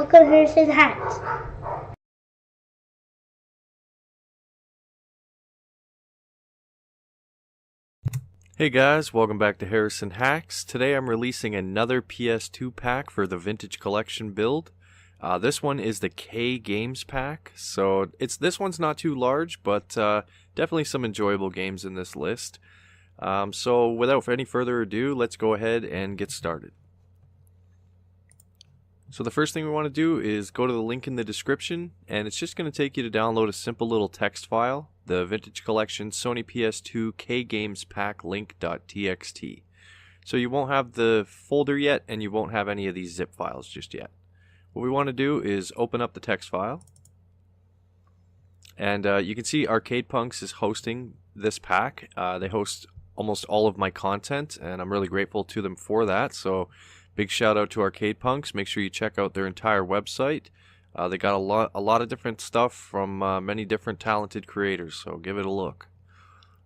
welcome to Harrison Hacks. Hey guys, welcome back to Harrison Hacks. Today I'm releasing another PS2 pack for the Vintage Collection build. This one is the K Games pack, so this one's not too large, but definitely some enjoyable games in this list. So without any further ado, let's go ahead and get started. So the first thing we want to do is go to the link in the description, and it's just going to take you to download a simple little text file, the Vintage Collection Sony PS2 K Games Pack link.txt. So you won't have the folder yet, and you won't have any of these zip files just yet. What we want to do is open up the text file, and you can see Arcade Punks is hosting this pack. They host almost all of my content, and I'm really grateful to them for that. So big shout out to Arcade Punks. Make sure you check out their entire website. They got a lot of different stuff from many different talented creators, so give it a look.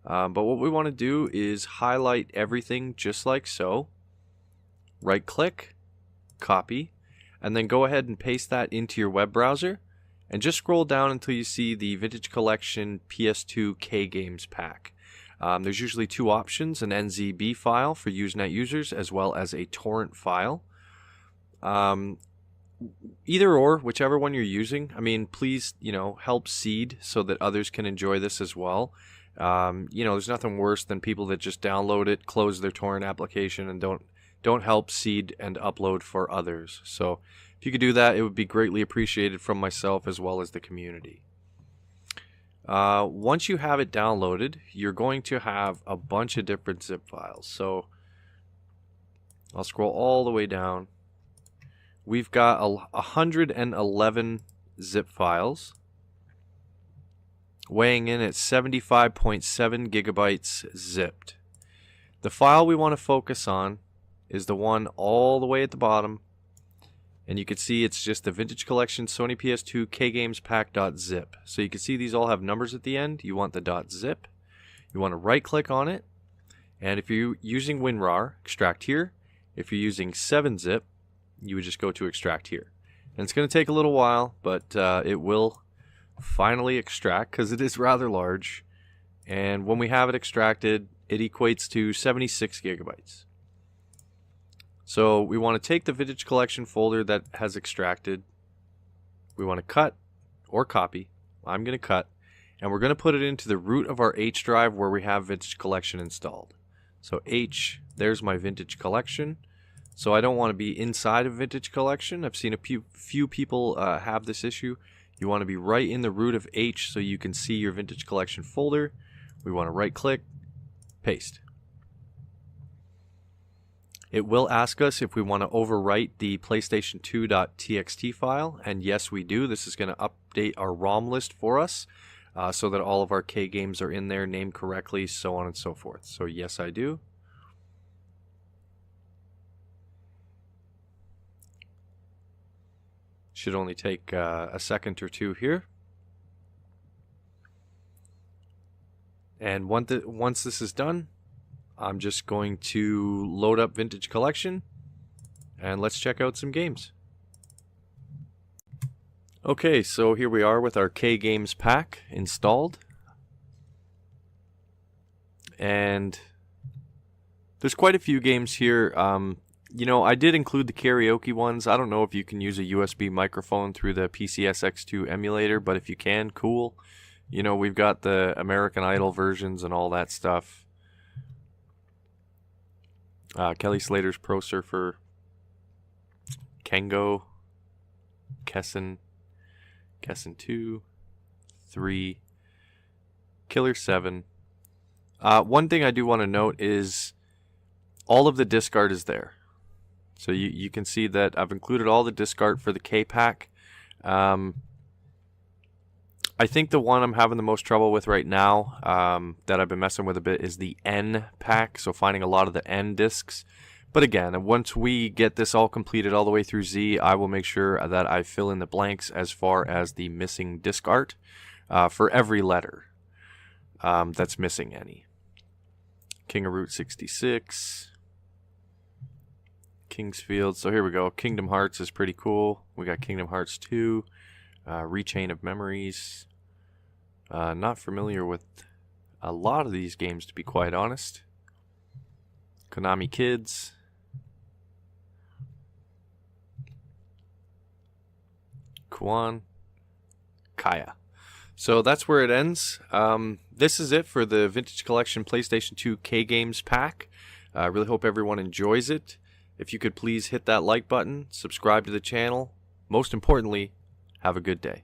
But what we want to do is highlight everything just like so. Right click, copy, and then go ahead and paste that into your web browser, and just scroll down until you see the Vintage Collection PS2 K Games pack. There's usually two options, an NZB file for Usenet users as well as a torrent file. Either or, whichever one you're using. I mean, please, help seed so that others can enjoy this as well. There's nothing worse than people that just download it, close their torrent application, and don't help seed and upload for others. So if you could do that, it would be greatly appreciated from myself as well as the community. Once you have it downloaded, you're going to have a bunch of different zip files. So I'll scroll all the way down. We've got 111 zip files, weighing in at 75.7 gigabytes zipped. The file we want to focus on is the one all the way at the bottom, and you can see it's just the Vintage Collection Sony PS2 K Games Pack.zip. So you can see these all have numbers at the end. You want the .zip. You want to right click on it, and if you're using WinRAR, extract here. If you're using 7-zip, you would just go to extract here. And it's going to take a little while, but it will finally extract because it is rather large. And when we have it extracted, it equates to 76 gigabytes. So we want to take the Vintage Collection folder that has extracted. We want to cut or copy. I'm going to cut. And we're going to put it into the root of our H drive where we have Vintage Collection installed. So H, there's my Vintage Collection. So I don't want to be inside of Vintage Collection. I've seen a few people have this issue. You want to be right in the root of H so you can see your Vintage Collection folder. We want to right click, paste. It will ask us if we want to overwrite the PlayStation 2.txt file, and yes we do. This is going to update our ROM list for us so that all of our K games are in there, named correctly, so on and so forth. So yes I do. Should only take a second or two here. And once this is done, I'm just going to load up Vintage Collection, and let's check out some games. Okay, so here we are with our K Games pack installed. And there's quite a few games here. I did include the karaoke ones. I don't know if you can use a USB microphone through the PCSX2 emulator, but if you can, cool. We've got the American Idol versions and all that stuff. Kelly Slater's Pro Surfer, Kengo, Kessen 2, 3, Killer 7. One thing I do want to note is all of the disc art is there. So you can see that I've included all the disc art for the K-Pack. I think the one I'm having the most trouble with right now that I've been messing with a bit is the N pack, so finding a lot of the N discs. But again, once we get this all completed all the way through Z, I will make sure that I fill in the blanks as far as the missing disc art for every letter that's missing any. King of Route 66. Kingsfield. So here we go. Kingdom Hearts is pretty cool. We got Kingdom Hearts 2, Rechain of Memories. Not familiar with a lot of these games, to be quite honest. Konami Kids. Kuan. Kaya. So that's where it ends. This is it for the Vintage Collection PlayStation 2 K-Games pack. I really hope everyone enjoys it. If you could please hit that like button, subscribe to the channel. Most importantly, have a good day.